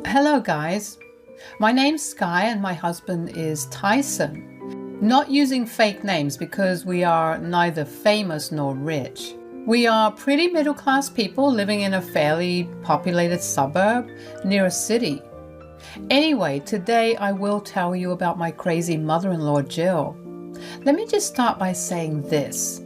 Hello guys, my name's Sky and my husband is Tyson. Not using fake names because we are neither famous nor rich. We are pretty middle-class people living in a fairly populated suburb near a city. Anyway, today I will tell you about my crazy mother-in-law Jill. Let me just start by saying this.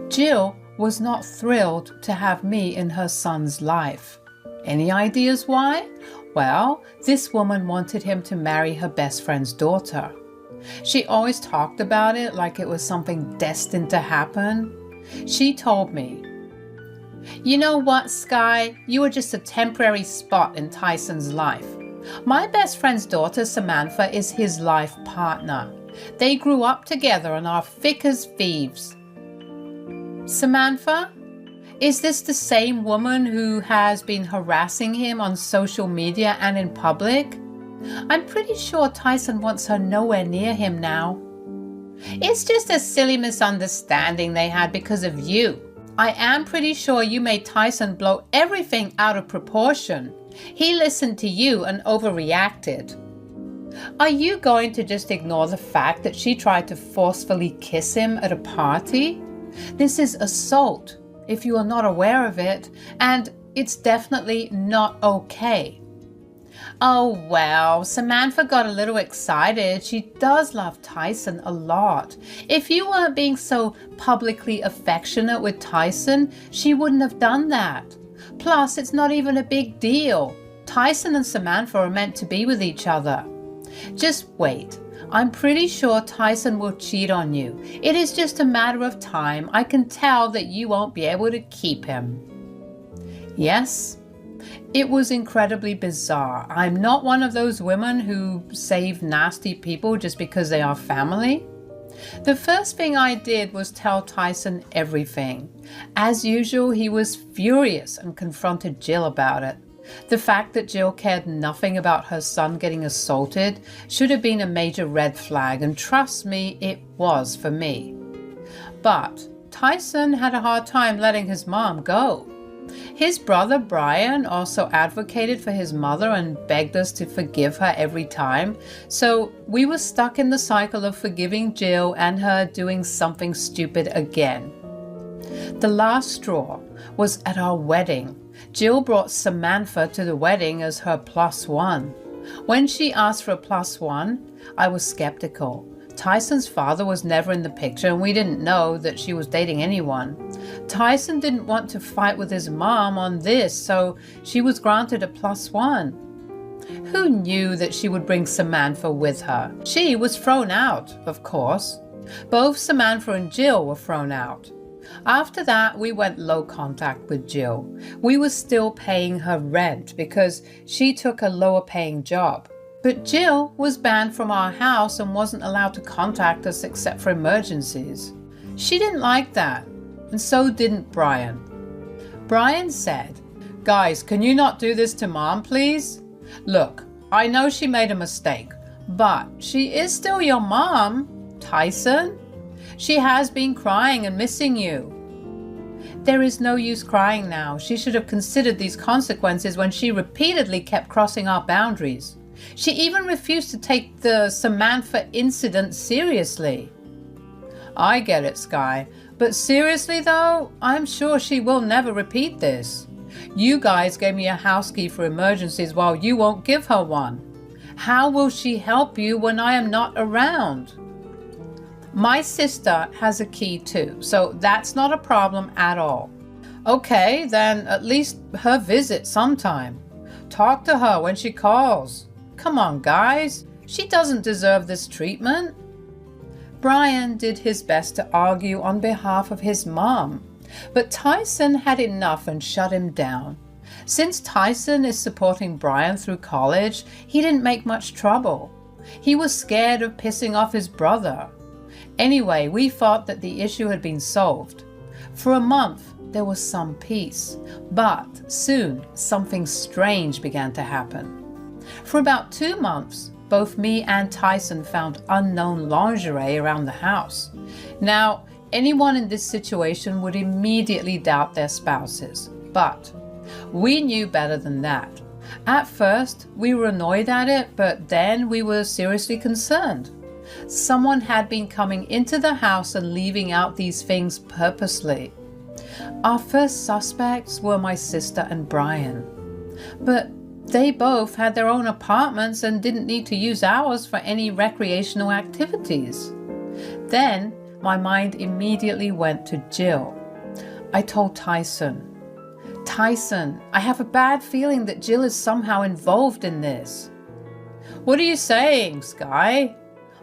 Jill was not thrilled to have me in her son's life. Any ideas why? Well, this woman wanted him to marry her best friend's daughter. She always talked about it like it was something destined to happen. She told me, "You know what, Sky? You were just a temporary spot in Tyson's life. My best friend's daughter, Samantha, is his life partner. They grew up together and are thick as thieves." Samantha? Is this the same woman who has been harassing him on social media and in public? I'm pretty sure Tyson wants her nowhere near him now. It's just a silly misunderstanding they had because of you. I am pretty sure you made Tyson blow everything out of proportion. He listened to you and overreacted. Are you going to just ignore the fact that she tried to forcefully kiss him at a party? This is assault, if you are not aware of it, and it's definitely not okay. Oh well, Samantha got a little excited. She does love Tyson a lot. If you weren't being so publicly affectionate with Tyson, she wouldn't have done that. Plus, it's not even a big deal. Tyson and Samantha are meant to be with each other. Just wait. I'm pretty sure Tyson will cheat on you. It is just a matter of time. I can tell that you won't be able to keep him. Yes, it was incredibly bizarre. I'm not one of those women who save nasty people just because they are family. The first thing I did was tell Tyson everything. As usual, he was furious and confronted Jill about it. The fact that Jill cared nothing about her son getting assaulted should have been a major red flag, and trust me, it was for me. But Tyson had a hard time letting his mom go. His brother Brian also advocated for his mother and begged us to forgive her every time, so we were stuck in the cycle of forgiving Jill and her doing something stupid again. The last straw was at our wedding. Jill brought Samantha to the wedding as her +1. When she asked for a +1, I was skeptical. Tyson's father was never in the picture and we didn't know that she was dating anyone. Tyson didn't want to fight with his mom on this, so she was granted a +1. Who knew that she would bring Samantha with her? She was thrown out, of course. Both Samantha and Jill were thrown out. After that, we went low contact with Jill. We were still paying her rent because she took a lower paying job. But Jill was banned from our house and wasn't allowed to contact us except for emergencies. She didn't like that, and so didn't Brian. Brian said, "Guys, can you not do this to Mom, please? Look, I know she made a mistake, but she is still your mom, Tyson. She has been crying and missing you." There is no use crying now. She should have considered these consequences when she repeatedly kept crossing our boundaries. She even refused to take the Samantha incident seriously. I get it, Sky, but seriously though, I'm sure she will never repeat this. You guys gave me a house key for emergencies while you won't give her one. How will she help you when I am not around? My sister has a key too, so that's not a problem at all. Okay, then at least her visit sometime. Talk to her when she calls. Come on, guys. She doesn't deserve this treatment. Brian did his best to argue on behalf of his mom, but Tyson had enough and shut him down. Since Tyson is supporting Brian through college, he didn't make much trouble. He was scared of pissing off his brother. Anyway, we thought that the issue had been solved. For a month, there was some peace, but soon something strange began to happen. For about 2 months, both me and Tyson found unknown lingerie around the house. Now, anyone in this situation would immediately doubt their spouses, but we knew better than that. At first, we were annoyed at it, but then we were seriously concerned. Someone had been coming into the house and leaving out these things purposely. Our first suspects were my sister and Brian, but they both had their own apartments and didn't need to use ours for any recreational activities. Then my mind immediately went to Jill. I told Tyson, I have a bad feeling that Jill is somehow involved in this. What are you saying, Sky?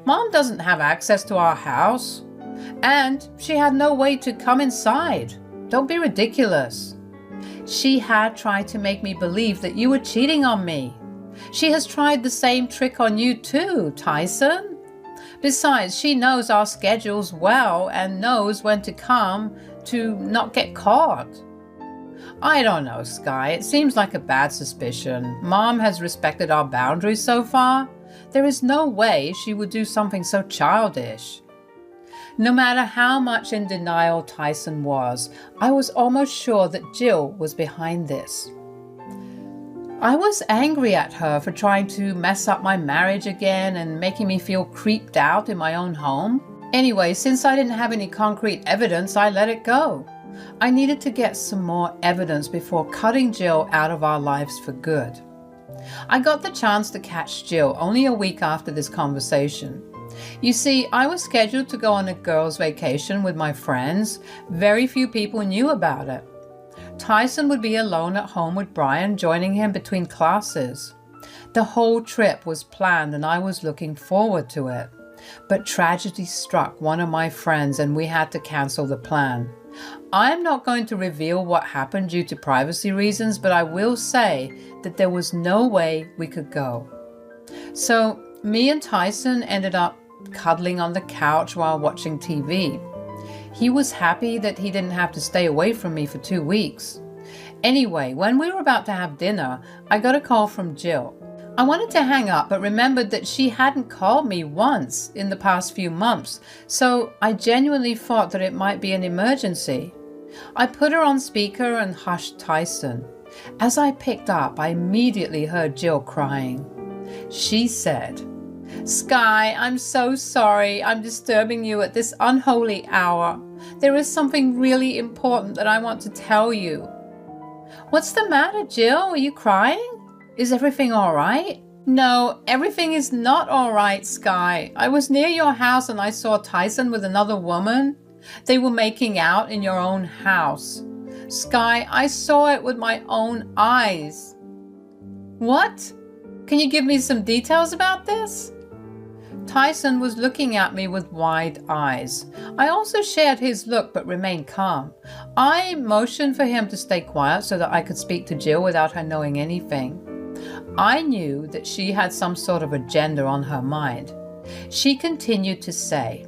Mom doesn't have access to our house, and she had no way to come inside. Don't be ridiculous. She had tried to make me believe that you were cheating on me. She has tried the same trick on you too, Tyson. Besides, she knows our schedules well and knows when to come to not get caught. I don't know, Sky. It seems like a bad suspicion. Mom has respected our boundaries so far. There is no way she would do something so childish. No matter how much in denial Tyson was, I was almost sure that Jill was behind this. I was angry at her for trying to mess up my marriage again and making me feel creeped out in my own home. Anyway, since I didn't have any concrete evidence, I let it go. I needed to get some more evidence before cutting Jill out of our lives for good. I got the chance to catch Jill only a week after this conversation. You see, I was scheduled to go on a girls' vacation with my friends. Very few people knew about it. Tyson would be alone at home with Brian, joining him between classes. The whole trip was planned and I was looking forward to it. But tragedy struck one of my friends and we had to cancel the plan. I am not going to reveal what happened due to privacy reasons, but I will say that there was no way we could go. So me and Tyson ended up cuddling on the couch while watching TV. He was happy that he didn't have to stay away from me for 2 weeks. Anyway, when we were about to have dinner, I got a call from Jill. I wanted to hang up, but remembered that she hadn't called me once in the past few months, so I genuinely thought that it might be an emergency. I put her on speaker and hushed Tyson. As I picked up, I immediately heard Jill crying. She said, "Sky, I'm so sorry I'm disturbing you at this unholy hour. There is something really important that I want to tell you." "What's the matter, Jill? Are you crying? Is everything all right?" "No, everything is not all right, Sky. I was near your house and I saw Tyson with another woman. They were making out in your own house. Sky, I saw it with my own eyes." "What? Can you give me some details about this?" Tyson was looking at me with wide eyes. I also shared his look but remained calm. I motioned for him to stay quiet so that I could speak to Jill without her knowing anything. I knew that she had some sort of agenda on her mind. She continued to say,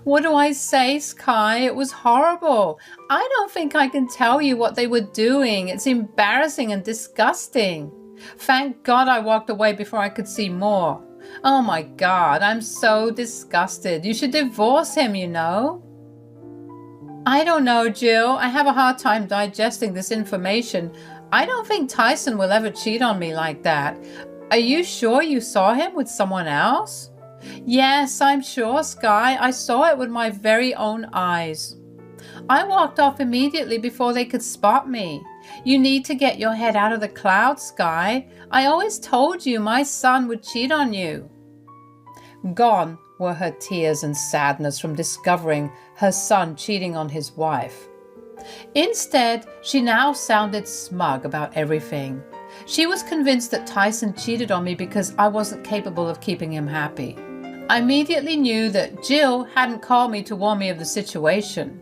"What do I say, Sky? It was horrible. I don't think I can tell you what they were doing. It's embarrassing and disgusting. Thank God I walked away before I could see more. Oh my God, I'm so disgusted. You should divorce him, you know." "I don't know, Jill. I have a hard time digesting this information. I don't think Tyson will ever cheat on me like that. Are you sure you saw him with someone else?" "Yes, I'm sure, Sky. I saw it with my very own eyes. I walked off immediately before they could spot me. You need to get your head out of the clouds, Sky. I always told you my son would cheat on you." Gone were her tears and sadness from discovering her son cheating on his wife. Instead, she now sounded smug about everything. She was convinced that Tyson cheated on me because I wasn't capable of keeping him happy. I immediately knew that Jill hadn't called me to warn me of the situation.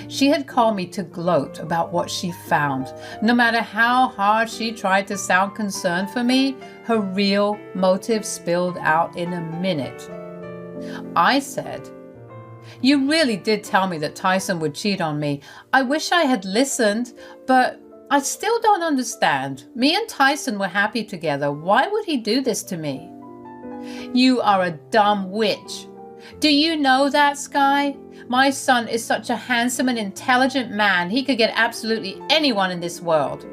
She had called me to gloat about what she found. No matter how hard she tried to sound concerned for me, her real motive spilled out in a minute. I said, "You really did tell me that Tyson would cheat on me. I wish I had listened, but I still don't understand. Me and Tyson were happy together. Why would he do this to me?" "You are a dumb witch. Do you know that, Sky? My son is such a handsome and intelligent man. He could get absolutely anyone in this world.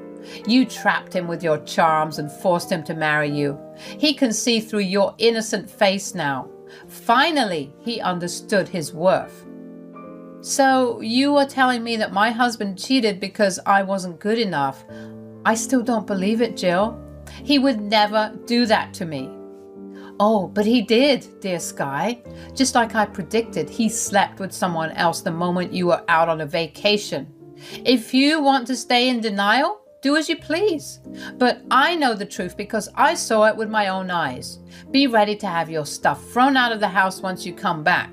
You trapped him with your charms and forced him to marry you. He can see through your innocent face now. Finally, he understood his worth. So you are telling me that my husband cheated because I wasn't good enough? I still don't believe it, Jill. He would never do that to me. Oh, but he did, dear Sky. Just like I predicted, he slept with someone else the moment you were out on a vacation. If you want to stay in denial, do as you please. But I know the truth because I saw it with my own eyes. Be ready to have your stuff thrown out of the house once you come back.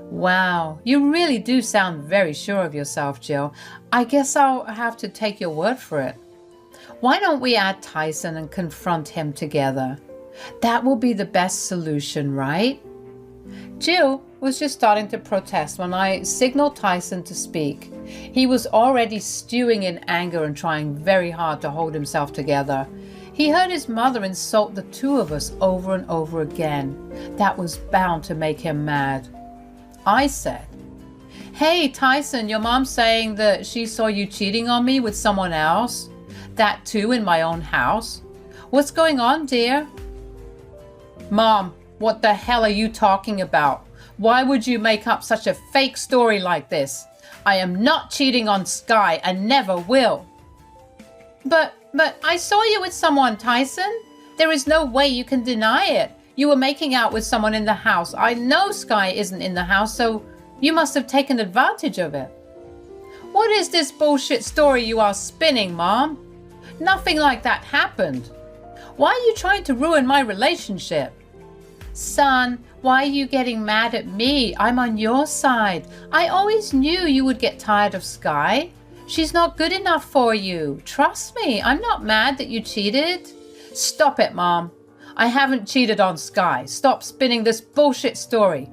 Wow, you really do sound very sure of yourself, Jill. I guess I'll have to take your word for it. Why don't we add Tyson and confront him together? That will be the best solution, right? Jill was just starting to protest when I signaled Tyson to speak. He was already stewing in anger and trying very hard to hold himself together. He heard his mother insult the two of us over and over again. That was bound to make him mad. I said, "Hey, Tyson, your mom's saying that she saw you cheating on me with someone else. That too in my own house. What's going on, dear?" "Mom, what the hell are you talking about? Why would you make up such a fake story like this? I am not cheating on Sky and never will." But I saw you with someone, Tyson. There is no way you can deny it. You were making out with someone in the house. I know Sky isn't in the house, so you must have taken advantage of it. What is this bullshit story you are spinning, Mom? Nothing like that happened. Why are you trying to ruin my relationship? Son, why are you getting mad at me? I'm on your side. I always knew you would get tired of Sky. She's not good enough for you. Trust me, I'm not mad that you cheated. Stop it, Mom. I haven't cheated on Sky. Stop spinning this bullshit story.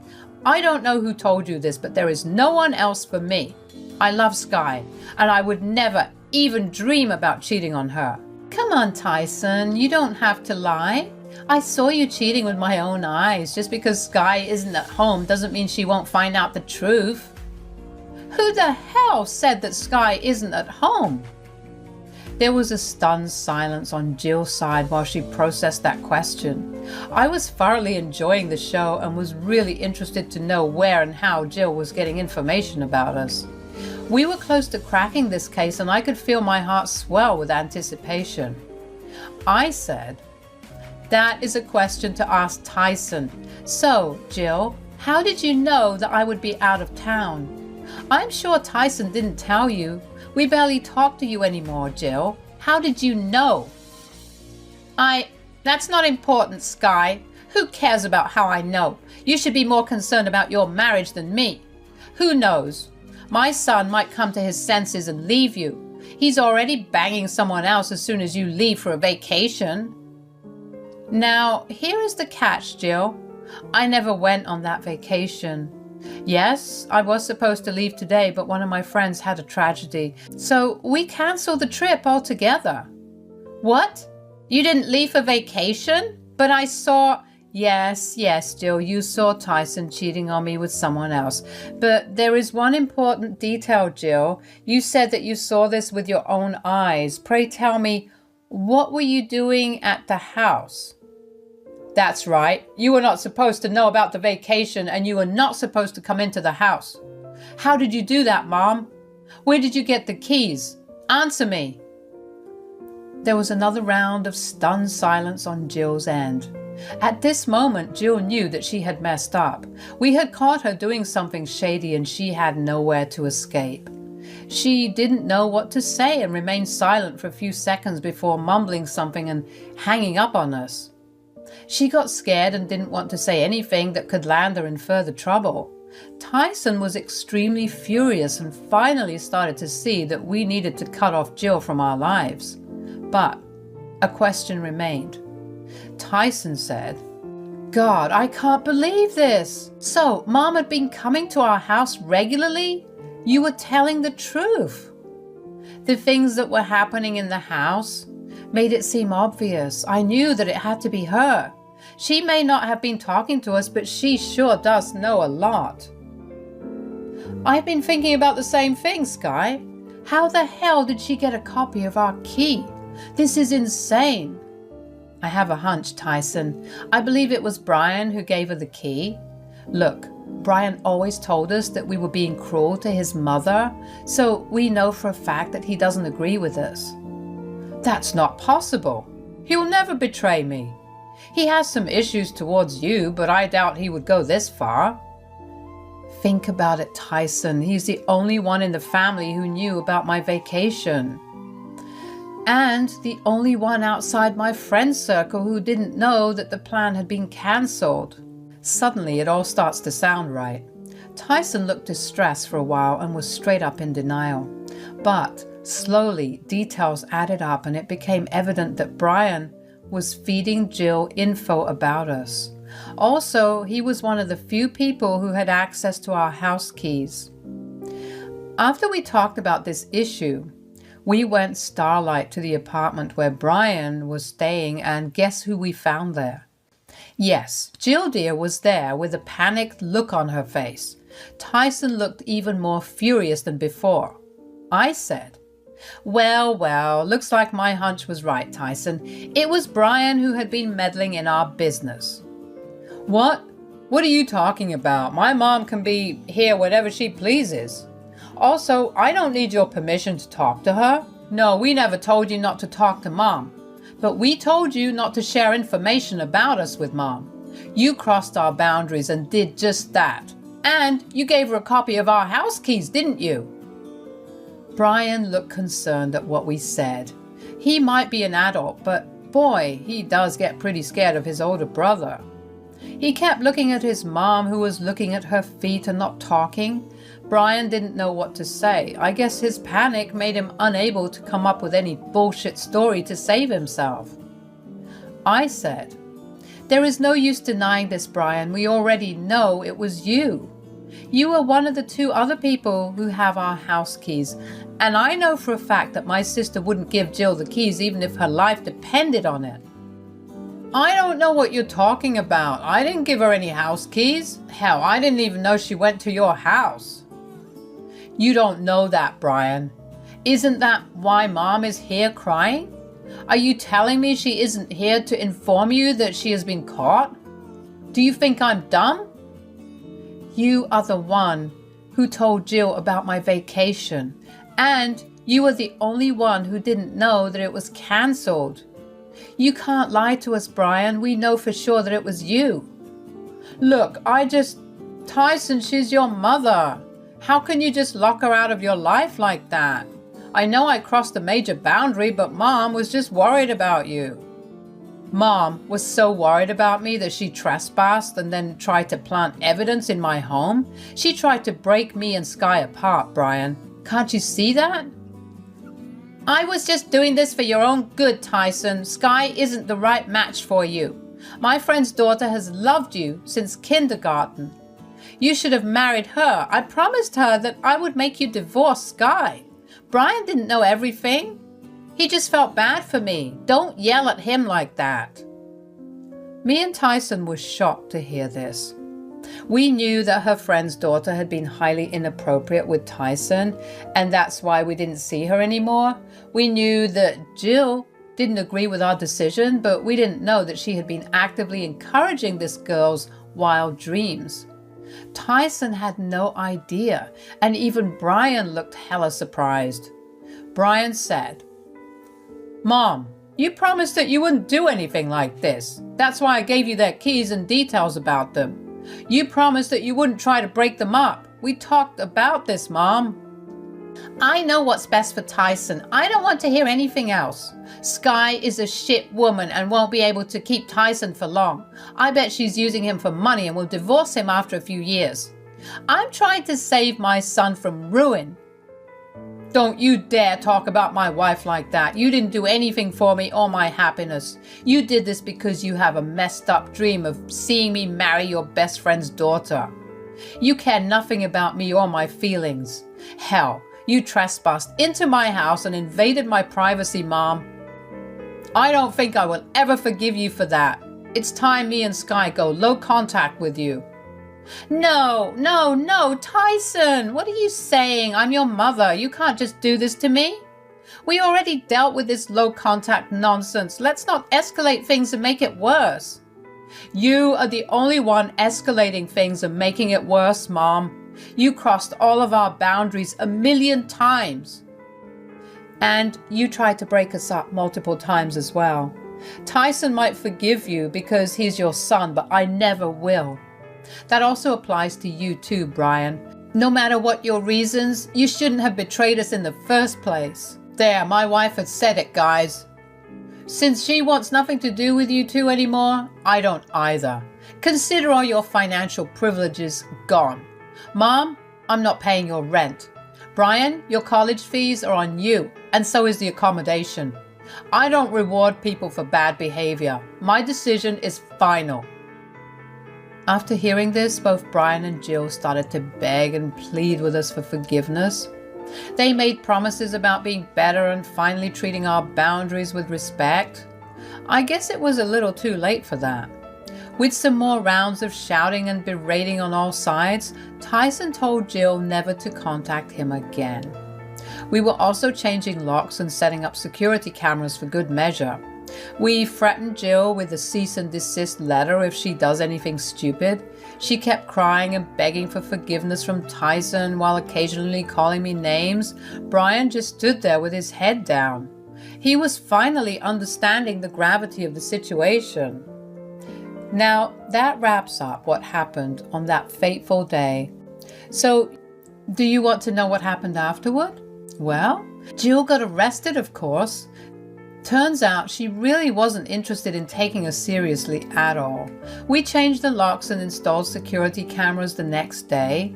I don't know who told you this, but there is no one else for me. I love Sky, and I would never even dream about cheating on her. Come on, Tyson, you don't have to lie. I saw you cheating with my own eyes. Just because Sky isn't at home doesn't mean she won't find out the truth. Who the hell said that Sky isn't at home? There was a stunned silence on Jill's side while she processed that question. I was thoroughly enjoying the show and was really interested to know where and how Jill was getting information about us. We were close to cracking this case and I could feel my heart swell with anticipation. I said, "That is a question to ask Tyson. So, Jill, how did you know that I would be out of town? I'm sure Tyson didn't tell you. We barely talk to you anymore, Jill. How did you know?" That's not important, Sky. Who cares about how I know? You should be more concerned about your marriage than me. Who knows? My son might come to his senses and leave you. He's already banging someone else as soon as you leave for a vacation. Now, here is the catch, Jill. I never went on that vacation. Yes, I was supposed to leave today, but one of my friends had a tragedy, so we canceled the trip altogether. What? You didn't leave for vacation? But I saw... Yes, Jill, you saw Tyson cheating on me with someone else. But there is one important detail, Jill. You said that you saw this with your own eyes. Pray tell me, what were you doing at the house? That's right. You were not supposed to know about the vacation and you were not supposed to come into the house. How did you do that, Mom? Where did you get the keys? Answer me. There was another round of stunned silence on Jill's end. At this moment, Jill knew that she had messed up. We had caught her doing something shady and she had nowhere to escape. She didn't know what to say and remained silent for a few seconds before mumbling something and hanging up on us. She got scared and didn't want to say anything that could land her in further trouble. Tyson was extremely furious and finally started to see that we needed to cut off Jill from our lives. But a question remained. Tyson said, "God, I can't believe this. So, Mom had been coming to our house regularly? You were telling the truth." The things that were happening in the house made it seem obvious. I knew that it had to be her. She may not have been talking to us, but she sure does know a lot. I've been thinking about the same thing, Sky. How the hell did she get a copy of our key? This is insane. I have a hunch, Tyson. I believe it was Brian who gave her the key. Look, Brian always told us that we were being cruel to his mother, so we know for a fact that he doesn't agree with us. That's not possible. He will never betray me. He has some issues towards you, but I doubt he would go this far. Think about it, Tyson. He's the only one in the family who knew about my vacation. And the only one outside my friend circle who didn't know that the plan had been cancelled. Suddenly it all starts to sound right. Tyson looked distressed for a while and was straight up in denial. But slowly details added up and it became evident that Brian was feeding Jill info about us. Also, he was one of the few people who had access to our house keys. After we talked about this issue, we went starlight to the apartment where Brian was staying, and guess who we found there? Yes, Jill dear was there with a panicked look on her face. Tyson looked even more furious than before. I said, well, looks like my hunch was right, Tyson. It was Brian who had been meddling in our business. What? What are you talking about? My mom can be here whenever she pleases. Also, I don't need your permission to talk to her. No, we never told you not to talk to Mom. But we told you not to share information about us with Mom. You crossed our boundaries and did just that. And you gave her a copy of our house keys, didn't you? Brian looked concerned at what we said. He might be an adult, but boy, he does get pretty scared of his older brother. He kept looking at his mom, who was looking at her feet and not talking. Brian didn't know what to say. I guess his panic made him unable to come up with any bullshit story to save himself. I said, "There is no use denying this, Brian. We already know it was you. You were one of the two other people who have our house keys, and I know for a fact that my sister wouldn't give Jill the keys even if her life depended on it." I don't know what you're talking about. I didn't give her any house keys. Hell, I didn't even know she went to your house. You don't know that, Brian. Isn't that why Mom is here crying? Are you telling me she isn't here to inform you that she has been caught? Do you think I'm dumb? You are the one who told Jill about my vacation, and you are the only one who didn't know that it was cancelled. You can't lie to us, Brian. We know for sure that it was you. Look, Tyson, she's your mother. How can you just lock her out of your life like that? I know I crossed a major boundary, but Mom was just worried about you. Mom was so worried about me that she trespassed and then tried to plant evidence in my home. She tried to break me and Sky apart, Brian. Can't you see that? I was just doing this for your own good, Tyson. Sky isn't the right match for you. My friend's daughter has loved you since kindergarten. You should have married her. I promised her that I would make you divorce Sky. Brian didn't know everything. He just felt bad for me. Don't yell at him like that. Me and Tyson were shocked to hear this. We knew that her friend's daughter had been highly inappropriate with Tyson, and that's why we didn't see her anymore. We knew that Jill didn't agree with our decision, but we didn't know that she had been actively encouraging this girl's wild dreams. Tyson had no idea, and even Brian looked hella surprised. Brian said, "Mom, you promised that you wouldn't do anything like this. That's why I gave you their keys and details about them. You promised that you wouldn't try to break them up. We talked about this, Mom." I know what's best for Tyson. I don't want to hear anything else. Sky is a shit woman and won't be able to keep Tyson for long. I bet she's using him for money and will divorce him after a few years. I'm trying to save my son from ruin. Don't you dare talk about my wife like that. You didn't do anything for me or my happiness. You did this because you have a messed up dream of seeing me marry your best friend's daughter. You care nothing about me or my feelings. Hell, you trespassed into my house and invaded my privacy, Mom. I don't think I will ever forgive you for that. It's time me and Sky go low contact with you. No, no, no, Tyson, what are you saying? I'm your mother. You can't just do this to me. We already dealt with this low contact nonsense. Let's not escalate things and make it worse. You are the only one escalating things and making it worse, Mom. You crossed all of our boundaries 1,000,000 times. And you tried to break us up multiple times as well. Tyson might forgive you because he's your son, but I never will. That also applies to you too, Brian. No matter what your reasons, you shouldn't have betrayed us in the first place. There, my wife had said it, guys. Since she wants nothing to do with you two anymore, I don't either. Consider all your financial privileges gone. Mom, I'm not paying your rent. Brian, your college fees are on you, and so is the accommodation. I don't reward people for bad behavior. My decision is final. After hearing this, both Brian and Jill started to beg and plead with us for forgiveness. They made promises about being better and finally treating our boundaries with respect. I guess it was a little too late for that. With some more rounds of shouting and berating on all sides, Tyson told Jill never to contact him again. We were also changing locks and setting up security cameras for good measure. We threatened Jill with a cease and desist letter if she does anything stupid. She kept crying and begging for forgiveness from Tyson while occasionally calling me names. Brian just stood there with his head down. He was finally understanding the gravity of the situation. Now, that wraps up what happened on that fateful day. So, do you want to know what happened afterward? Well, Jill got arrested, of course. Turns out she really wasn't interested in taking us seriously at all. We changed the locks and installed security cameras the next day.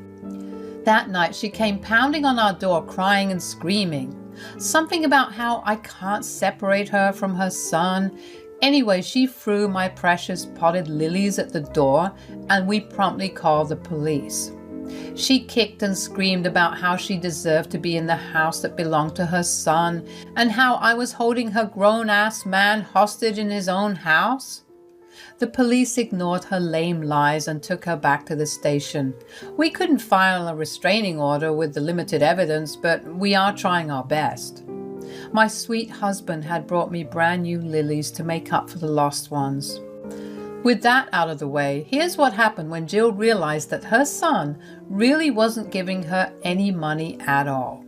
That night she came pounding on our door crying and screaming. Something about how I can't separate her from her son. Anyway, she threw my precious potted lilies at the door and we promptly called the police. She kicked and screamed about how she deserved to be in the house that belonged to her son and how I was holding her grown-ass man hostage in his own house. The police ignored her lame lies and took her back to the station. We couldn't file a restraining order with the limited evidence, but we are trying our best. My sweet husband had brought me brand new lilies to make up for the lost ones. With that out of the way, here's what happened when Jill realized that her son really wasn't giving her any money at all.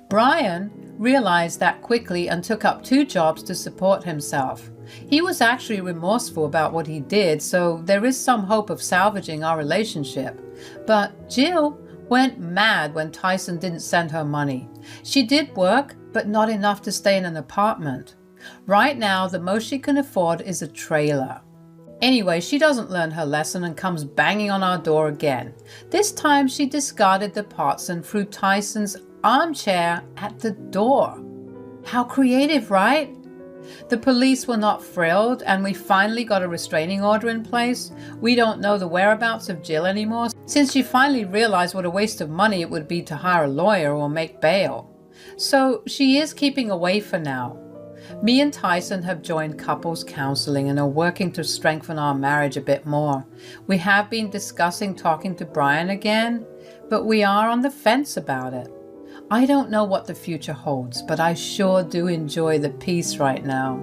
Brian realized that quickly and took up 2 jobs to support himself. He was actually remorseful about what he did, so there is some hope of salvaging our relationship. But Jill went mad when Tyson didn't send her money. She did work, but not enough to stay in an apartment. Right now, the most she can afford is a trailer. Anyway, she doesn't learn her lesson and comes banging on our door again. This time she discarded the pots and threw Tyson's armchair at the door. How creative, right? The police were not thrilled and we finally got a restraining order in place. We don't know the whereabouts of Jill anymore since she finally realized what a waste of money it would be to hire a lawyer or make bail. So she is keeping away for now. Me and Tyson have joined couples counseling and are working to strengthen our marriage a bit more. We have been discussing talking to Brian again, but we are on the fence about it. I don't know what the future holds, but I sure do enjoy the peace right now.